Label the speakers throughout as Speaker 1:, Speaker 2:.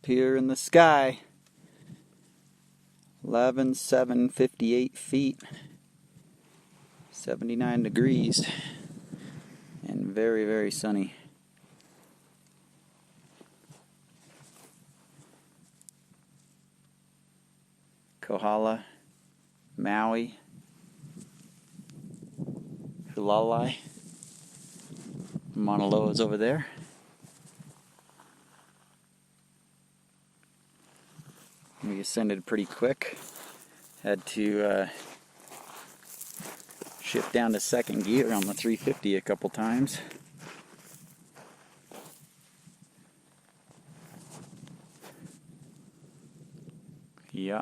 Speaker 1: Up here in the sky, 11,758 feet, 79 degrees, and very, very sunny. Kohala, Maui, Hulalai, Mauna Loa's over there. We ascended pretty quick. Had to shift down to second gear on the 350 a couple times. Yeah.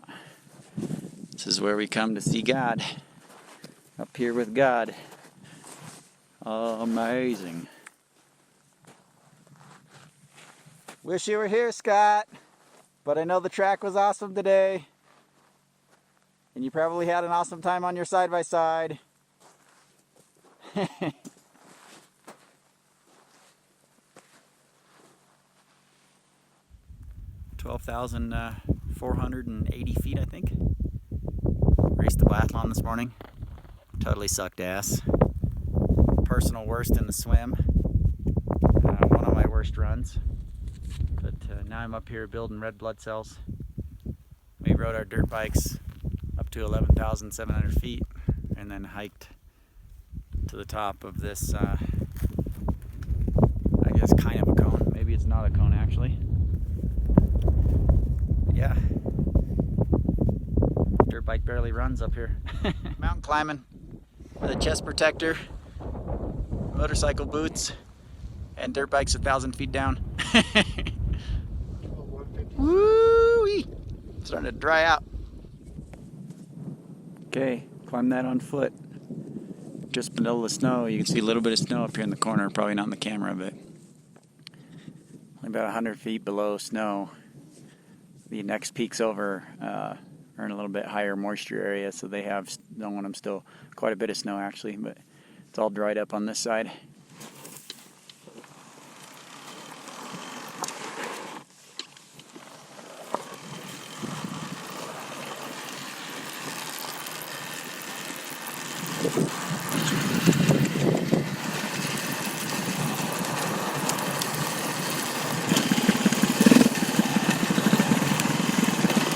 Speaker 1: This is where we come to see God. Up here with God. Amazing. Wish you were here, Scott. But I know the track was awesome today. And you probably had an awesome time on your side-by-side. 12,480 feet, I think. Raced the biathlon this morning. Totally sucked ass. Personal worst in the swim. One of my worst runs. But now I'm up here building red blood cells. We rode our dirt bikes up to 11,700 feet and then hiked to the top of this, I guess kind of a cone. Maybe it's not a cone actually. Yeah. Dirt bike barely runs up here. Mountain climbing with a chest protector, motorcycle boots, and dirt bikes 1,000 feet down. Woo-wee! Starting to dry out. Okay, climb that on foot. Just below the snow. You can see a little bit of snow up here in the corner. Probably not in the camera, but only about 100 feet below snow. The next peaks over are in a little bit higher moisture area, so they have snow on them still. Quite a bit of snow actually, but it's all dried up on this side.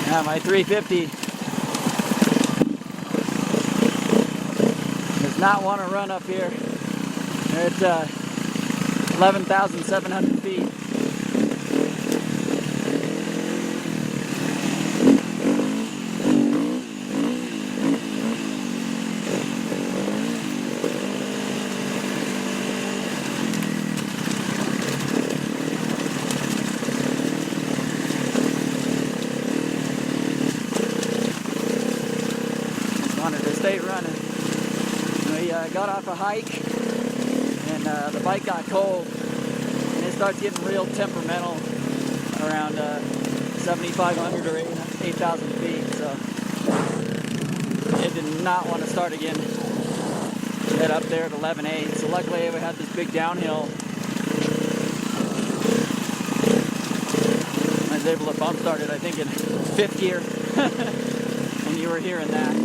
Speaker 1: Yeah, my 350 does not want to run up here. It's 11,700 feet. Wanted to stay running. We got off a hike and the bike got cold and it starts getting real temperamental around 7,500 or 8,000 feet, so it did not want to start again. Head up there at 11.8, so luckily we had this big downhill. I was able to bump start it, I think in 5th gear, and you were hearing that.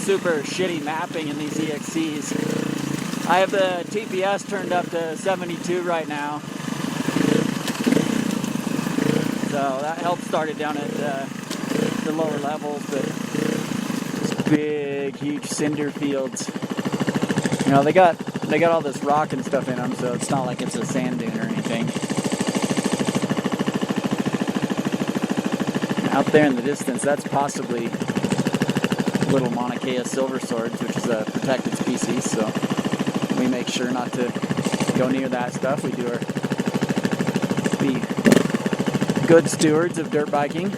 Speaker 1: Super shitty mapping in these EXCs. I have the TPS turned up to 72 right now, so that helps start it down at the lower levels. But these big, huge cinder fields, you know, they got all this rock and stuff in them, so it's not like it's a sand dune or anything. Out there in the distance, that's possibly little Mauna Kea silver swords, which is a protected species, so we make sure not to go near that stuff. We do be good stewards of dirt biking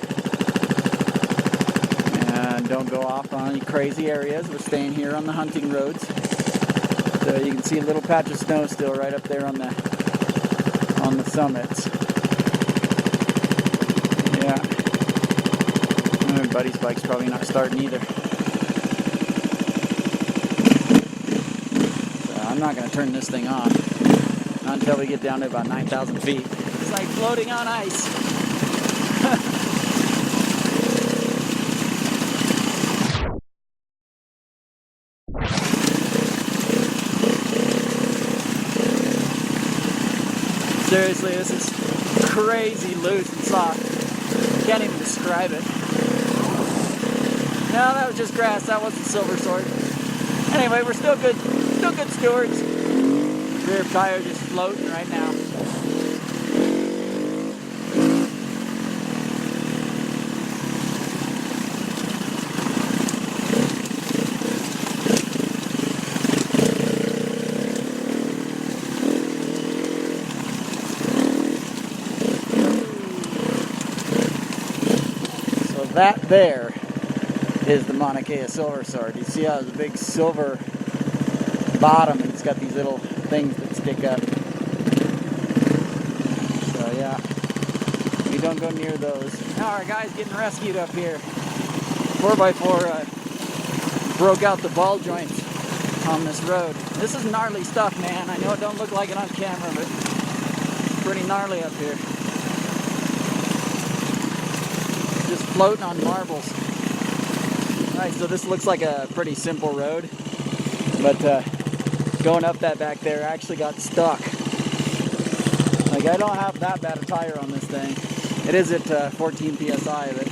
Speaker 1: and don't go off on any crazy areas. We're staying here on the hunting roads, so you can see a little patch of snow still right up there on the summits. Yeah, my buddy's bike's probably not starting either. I'm not going to turn this thing off. until we get down to about 9,000 feet. It's like floating on ice. Seriously, this is crazy loose and soft. Can't even describe it. No, that was just grass. That wasn't silver sword. Anyway, we're still good stewards. Rear tire just floating right now. So that there is the Mauna Kea silver sword. You see how there's a big silver bottom and it's got these little things that stick up. So yeah, we don't go near those. Now our guy's getting rescued up here. 4x4 broke out the ball joints on this road. This is gnarly stuff, man. I know it don't look like it on camera, but it's pretty gnarly up here. Just floating on marbles. Alright, so this looks like a pretty simple road, but going up that back there actually got stuck. Like, I don't have that bad a tire on this thing. It is at 14 psi, but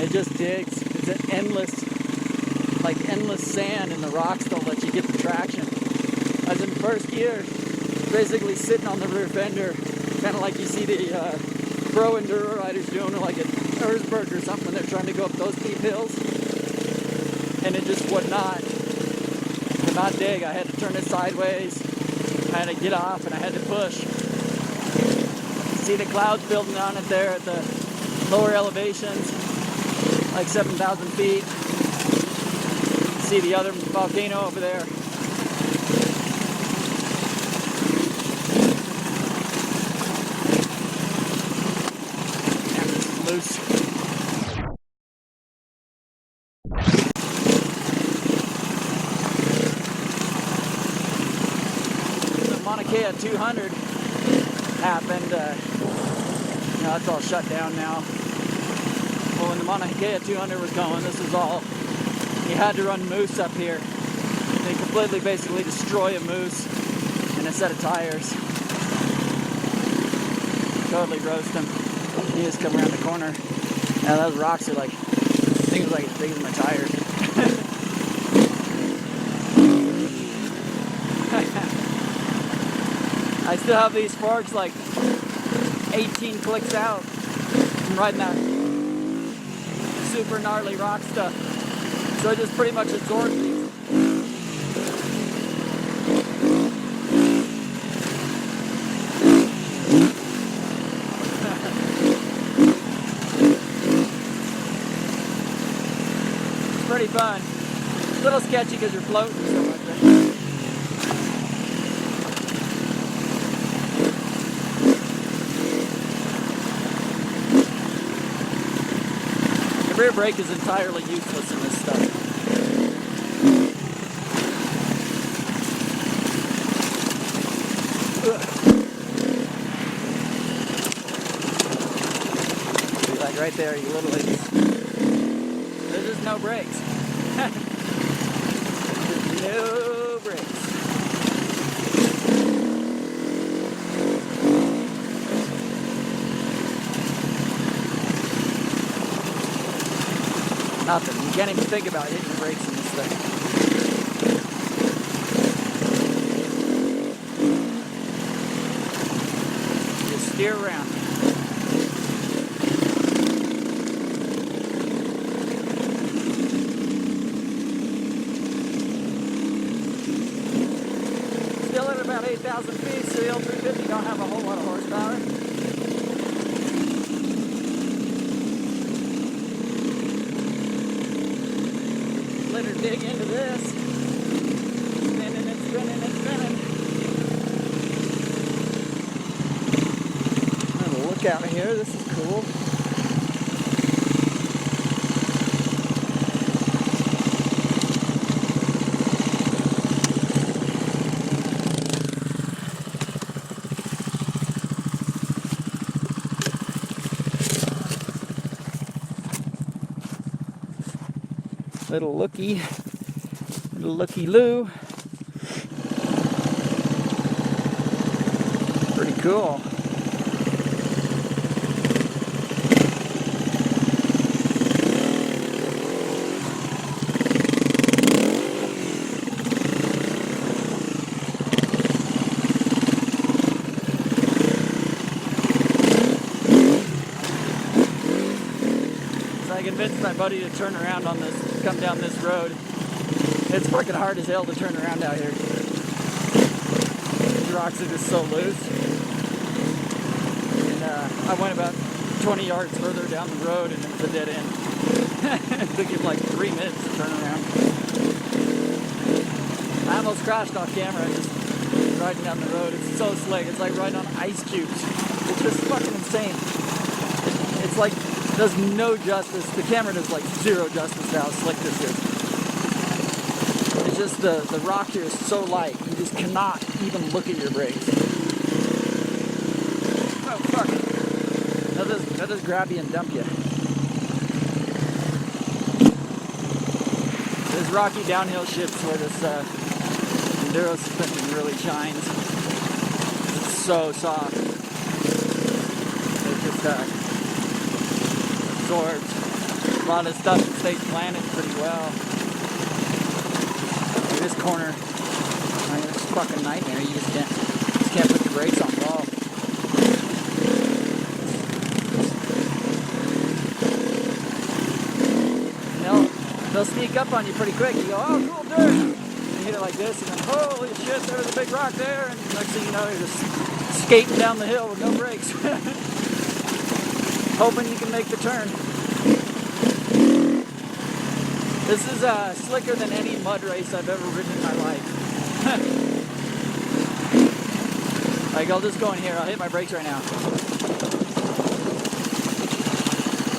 Speaker 1: it just digs. It's an endless sand, and the rocks don't let you get the traction. As in first gear, basically sitting on the rear fender, kind of like you see the pro enduro riders doing, like at Erzberg or something when they're trying to go up those steep hills. And it just would not dig. I had to turn it sideways. I had to get off and I had to push. See the clouds building on it there at the lower elevations, like 7,000 feet. See the other volcano over there. And this is loose. Mauna Kea 200 happened, it's all shut down now. Well, when the Mauna Kea 200 was going, this was all, you had to run moose up here. They completely basically destroy a moose and a set of tires. Totally roast them. You just come around the corner. Now those rocks are like, I think it was like as big as my tires. I still have these forks like 18 clicks out from riding that super gnarly rock stuff. So I just pretty much absorbed these. It's pretty fun. It's a little sketchy because you're floating so much. The rear brake is entirely useless in this stuff. See, like right there, you literally there's just no brakes. There's no brakes. Nothing. You can't even think about hitting the brakes in this thing. Just steer around. Still at about 8,000 feet, so the L350 don't have a whole lot of horsepower. Let her dig into this. Spinning and spinning and spinning. Have a look out here. This is cool. Little looky loo. Pretty cool. I convinced my buddy to turn around on this, come down this road. It's fucking hard as hell to turn around out here. These rocks are just so loose. And I went about 20 yards further down the road and it's a dead end. It took him like 3 minutes to turn around. I almost crashed off camera just riding down the road. It's so slick. It's like riding on ice cubes. It's just fucking insane. It's like does no justice. The camera does like zero justice to how slick this is. It's just the rock here is so light, you just cannot even look at your brakes. Oh fuck. They'll just grab you and dump you. There's rocky downhill shifts where this enduro suspension really shines. It's so soft. It just absorbs a lot of stuff and stays planted pretty well. This corner, I mean, it's a fucking nightmare. You just can't put the brakes on at all. They'll sneak up on you pretty quick. You go, oh, cool dirt. You hit it like this, and then holy shit, there's a big rock there. And next thing you know, you're just skating down the hill with no brakes. Hoping you can make the turn. This is slicker than any mud race I've ever ridden in my life. Like, I'll just go in here. I'll hit my brakes right now.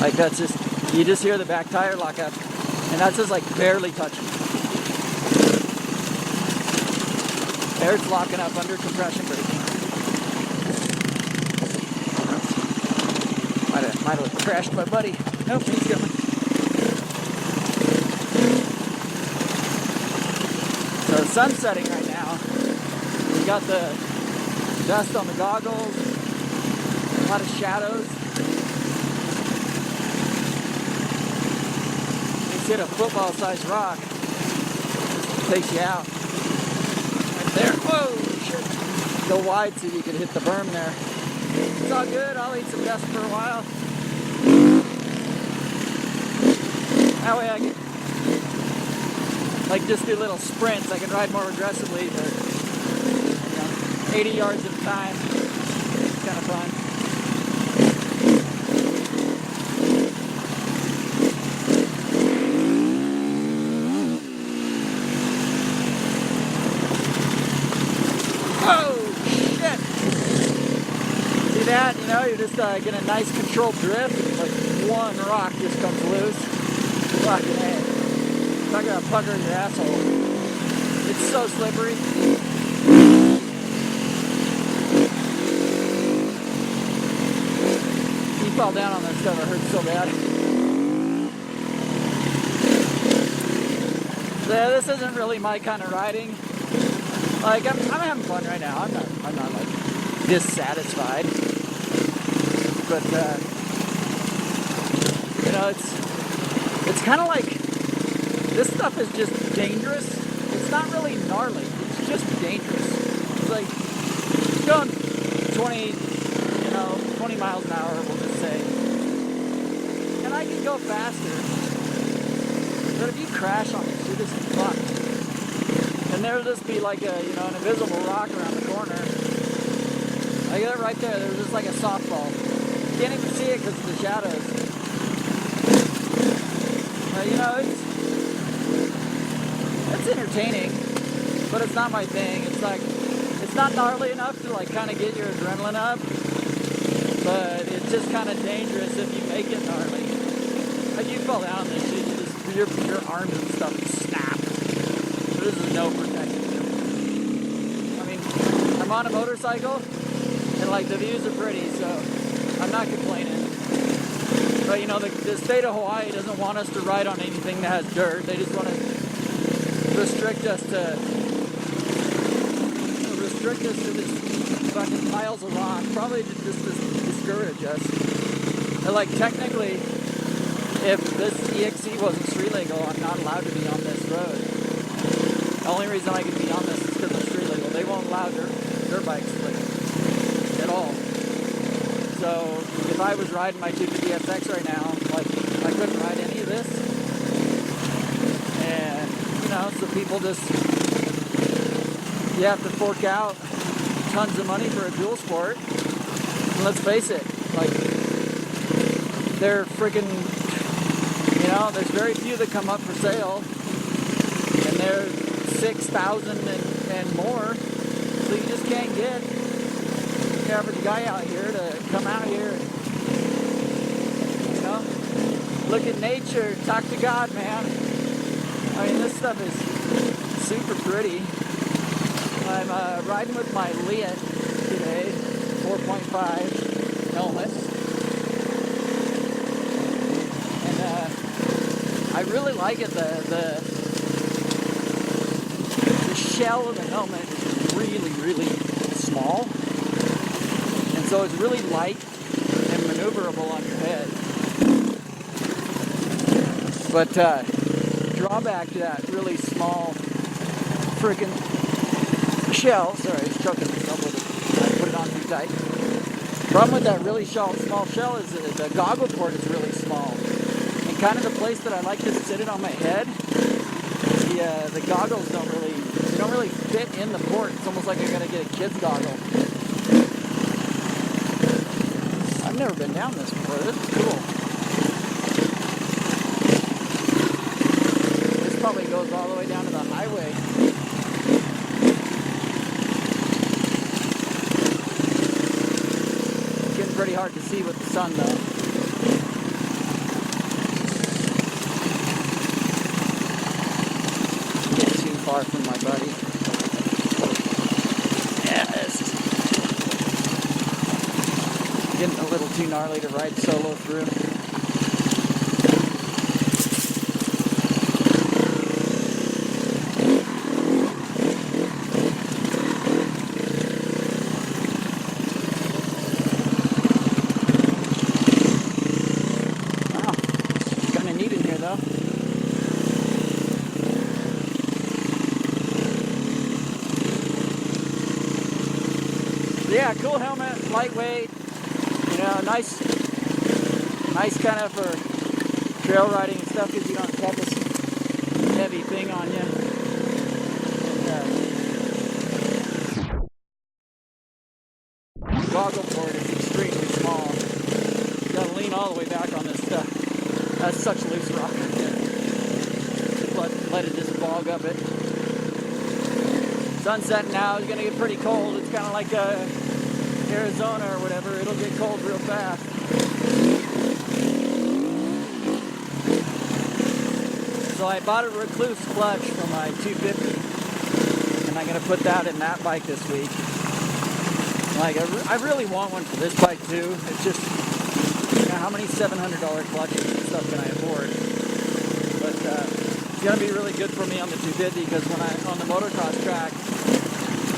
Speaker 1: Like, that's just, you just hear the back tire lock up. And that's just like barely touching. There it's locking up under compression braking. Might have crashed my buddy. Nope, he's going. So the sun's setting right now. We got the dust on the goggles, a lot of shadows. You hit a football-sized rock, it takes you out. Right there. Whoa, shit. Go wide so you can hit the berm there. It's all good. I'll eat some dust for a while. That way I can, like, just do little sprints. I can ride more aggressively, but, you know, 80 yards at a time. It's kind of fun. Oh, shit! See that? You know, you're just getting a nice controlled drift. Like, one rock just comes loose. Fucking head. It's not gonna pucker your asshole. It's so slippery. You fall down on that stuff, it hurts so bad. So yeah, this isn't really my kind of riding. Like, I'm having fun right now. I'm not like dissatisfied. But you know, it's kind of like, this stuff is just dangerous. It's not really gnarly. It's just dangerous. It's like, it's going 20 miles an hour, we'll just say. And I can go faster. But if you crash on this, you're just fucked. And there'll just be like a, you know, an invisible rock around the corner. Like that right there, there's just like a softball. You can't even see it because of the shadows. You know, it's entertaining, but it's not my thing. It's like, it's not gnarly enough to like kind of get your adrenaline up, but it's just kind of dangerous if you make it gnarly. Like, you fall down on this shit, you just, your arms and stuff snap. This is no protection. I mean, I'm on a motorcycle, and like the views are pretty, so I'm not complaining.
Speaker 2: But you know, the state of Hawaii doesn't want us to ride on anything that has dirt. They just want to restrict us to this fucking piles of rock. Probably to just discourage us. But like technically, if this EXC wasn't street legal, I'm not allowed to be on this road. The only reason I can be on this is because it's street legal. They won't allow dirt bikes like at all. So if I was riding my 250SX right now, like I couldn't ride any of this. And you know, so people just, you have to fork out tons of money for a dual sport. And let's face it, like they're freaking, you know, there's very few that come up for sale, and they're 6,000 and more. So you just can't get the average guy out here to come out here and, you know, look at nature, talk to God, man. I mean, this stuff is super pretty. I'm riding with my Liat today, 4.5 helmet. And I really like it. The shell of the helmet is really, really small. And so it's really light and maneuverable on your head. But drawback to that really small freaking shell, sorry, I was choking myself with it. I put it on too tight. Problem with that really small shell is the goggle port is really small. And kind of the place that I like to sit it on my head, the goggles don't really fit in the port. It's almost like I'm gonna get a kid's goggle. I've never been down this before. This is cool. This probably goes all the way down to the highway. It's getting pretty hard to see with the sun though. Far from my buddy. Yes. Getting a little too gnarly to ride solo through. Wow. It's kind of neat in here though. Yeah, cool helmet, lightweight, you know, nice kind of for trail riding and stuff because you don't have this heavy thing on you. And, the goggle port is extremely small. You gotta lean all the way back on this stuff. That's such loose rock. Just let it just bog up it. Sun's setting now. It's gonna get pretty cold. It's kind of like Arizona or whatever. It'll get cold real fast. So I bought a Rekluse clutch for my 250, and I'm gonna put that in that bike this week. Like I really want one for this bike too. It's just, you know, how many $700 clutches and stuff can I afford? But it's gonna be really good for me on the 250 because when on the motocross track,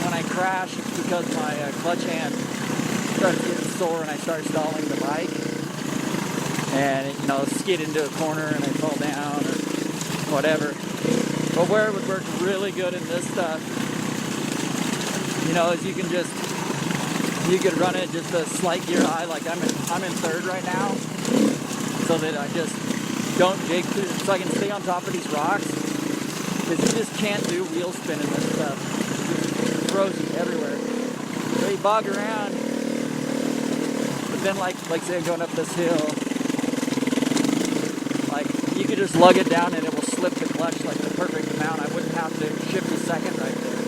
Speaker 2: when I crash, it's because my clutch hand starts getting sore and I start stalling the bike, and it, you know, skid into a corner and I fall down or whatever. But where it would work really good in this stuff, you know, is you could run it just a slight gear high, like I'm in third right now, so that I just don't jig through, so I can stay on top of these rocks, because you just can't do wheel spin in this stuff. It throws you everywhere. So you bog around, but then like say I'm going up this hill, like you could just lug it down and it will slip the clutch like the perfect amount. I wouldn't have to shift a second right there.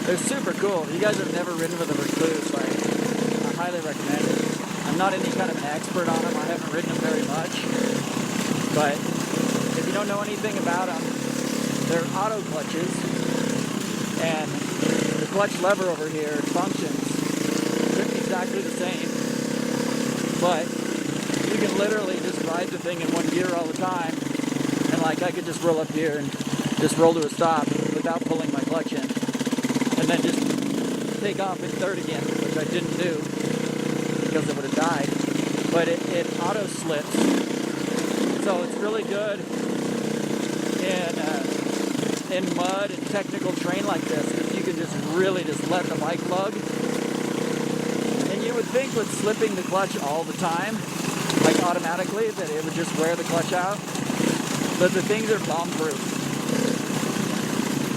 Speaker 2: They're super cool. If you guys have never ridden with a Rekluse, I highly recommend it. I'm not any kind of an expert on them. I haven't ridden them very much. But if you don't know anything about them, they're auto clutches. And the clutch lever over here functions exactly the same. But literally just ride the thing in one gear all the time. And like I could just roll up here and just roll to a stop without pulling my clutch in. And then just take off in third again, which I didn't do because it would have died. But it auto slips. So it's really good in mud and technical terrain like this, because you can just really just let the bike lug. And you would think with slipping the clutch all the time, like automatically, that it would just wear the clutch out. But the things are bomb-proof.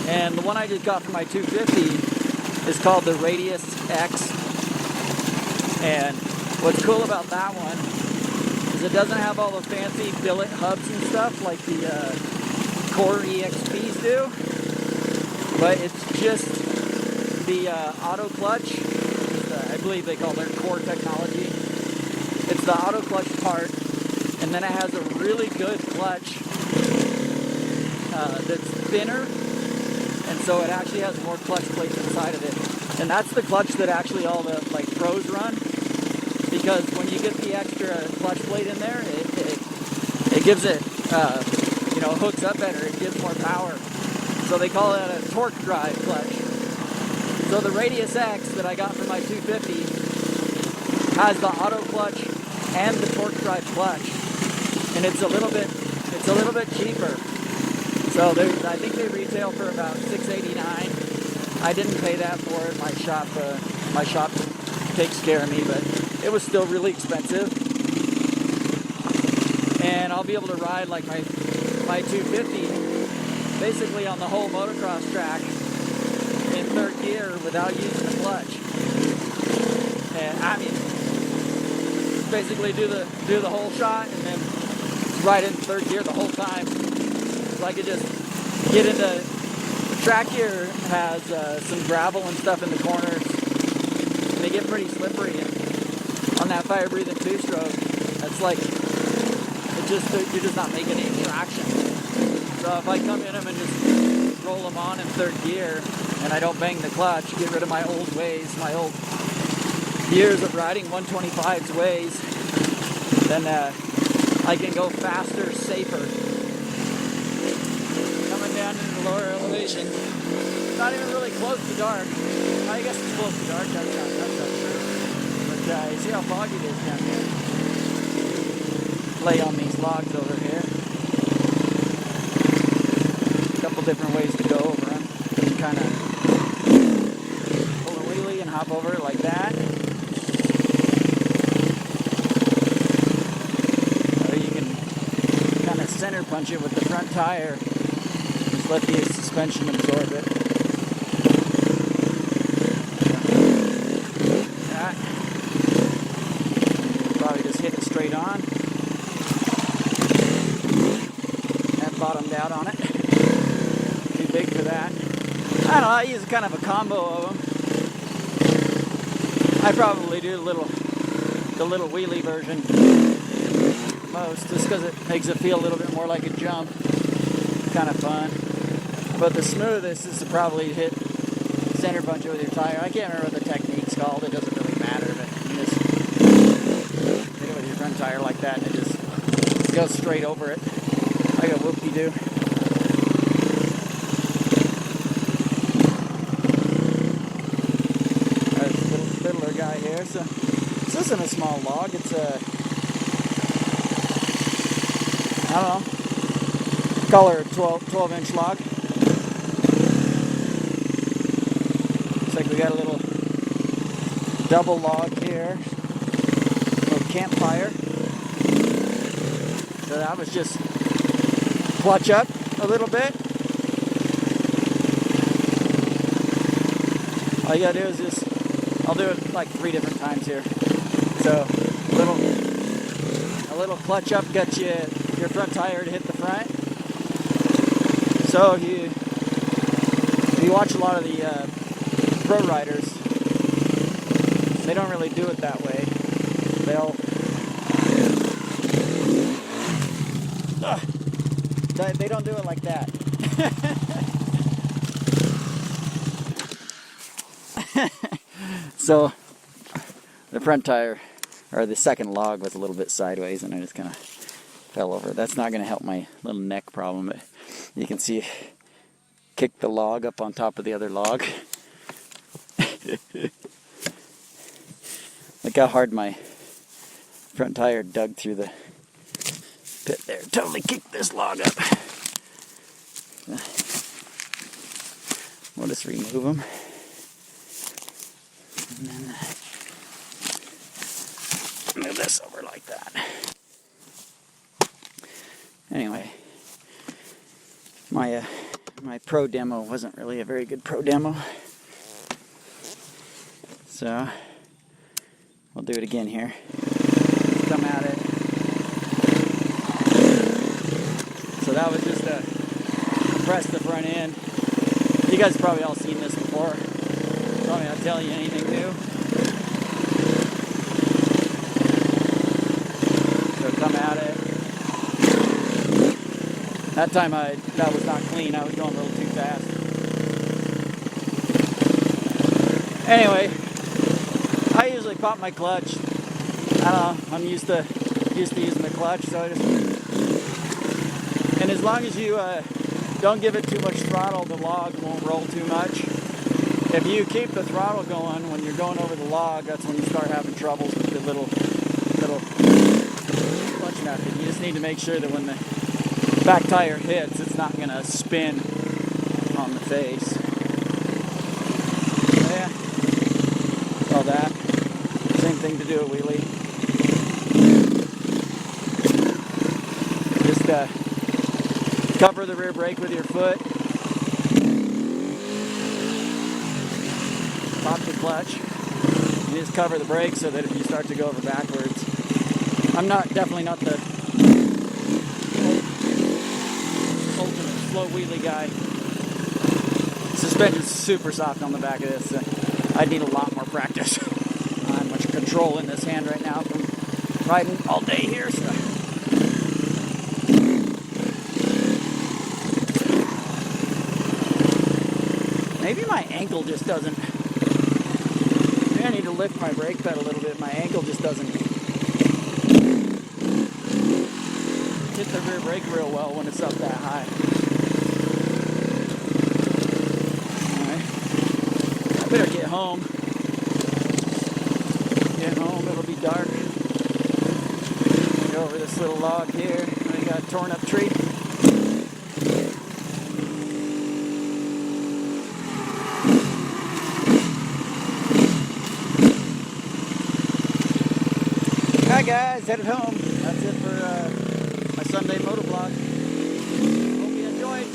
Speaker 2: And the one I just got for my 250 is called the Radius X. And what's cool about that one is it doesn't have all the fancy billet hubs and stuff like the Core EXPs do, but it's just the auto clutch. I believe they call it Core technology. It's the auto clutch part, and then it has a really good clutch that's thinner, and so it actually has more clutch plates inside of it. And that's the clutch that actually all the like pros run, because when you get the extra clutch plate in there, it gives it hooks up better. It gives more power. So they call it a torque drive clutch. So the Radius X that I got for my 250 has the auto clutch and the torque drive clutch, and it's a little bit cheaper. So I think they retail for about $6.89. I didn't pay that for it. My shop takes care of me, but it was still really expensive. And I'll be able to ride like my 250 basically on the whole motocross track in third gear without using the clutch. And I mean, basically do the whole shot and then ride in third gear the whole time. So I could just get into the track here. Has some gravel and stuff in the corners. And they get pretty slippery. And on that fire breathing two-stroke, that's like you're just not making any traction. So if I come in them and just roll them on in third gear and I don't bang the clutch, get rid of my old ways, my old years of riding 125's ways, then I can go faster, safer. Coming down into the lower elevation, not even really close to dark. I guess it's close to dark, that's not true. But you see how foggy it is down here. Lay on these logs over here. A couple different ways to go over them. You can kind of pull a wheelie and hop over it like that. Or you can kind of center punch it with the front tire. Just let the suspension absorb it. That. Probably just hit it straight on. Bottomed out on it. Too big for that. I don't know, I use kind of a combo of them. I probably do the little wheelie version most, just because it makes it feel a little bit more like a jump. Kind of fun. But the smoothest is to probably hit center punch it with your tire. I can't remember what the technique's called. It doesn't really matter, but you just hit it with your front tire like that and it just goes straight over it. I got whoop-de-doo. There's a little fiddler guy here. So this isn't a small log. It's a, I don't know, color 12-inch log. Looks like we got a little double log here. A little campfire. So that was just clutch up a little bit. All you gotta do is just, I'll do it like 3 different times here. So a little clutch up gets your front tire to hit the front. So if you watch a lot of the pro riders, they don't really do it that way. They don't do it like that. So the front tire
Speaker 1: or the second log was a little bit sideways, and I just kind of fell over. That's not going to help my little neck problem, but you can see kick the log up on top of the other log. Look how hard my front tire dug through the pit there. Totally kicked this log up. We'll just remove them. And then move this over like that. Anyway, my pro demo wasn't really a very good pro demo. So we'll do it again here. Come at it. So that was just a press the front end. You guys have probably all seen this before. Probably not telling you anything new. So come at it. That time that was not clean. I was going a little too fast. Anyway, I usually pop my clutch. I don't know. I'm used to using the clutch, so I just. And as long as you don't give it too much throttle, the log won't roll too much. If you keep the throttle going when you're going over the log, that's when you start having troubles with the little clutch method. You just need to make sure that when the back tire hits, it's not going to spin on the face. So yeah, all that. Same thing to do at wheelie. Just cover the rear brake with your foot. Pop the clutch. You just cover the brake so that if you start to go over backwards. I'm definitely not the ultimate slow wheelie guy. Suspension's super soft on the back of this. I'd need a lot more practice. I have much control in this hand right now from riding all day here. So. Maybe my ankle just doesn't. Maybe I need to lift my brake pad a little bit. My ankle just doesn't hit the rear brake real well when it's up that high. Alright. I better get home. Get home, it'll be dark. Go over this little log here. I got a torn up tree. Alright guys, headed home. That's it for my Sunday motovlog. Hope you enjoyed.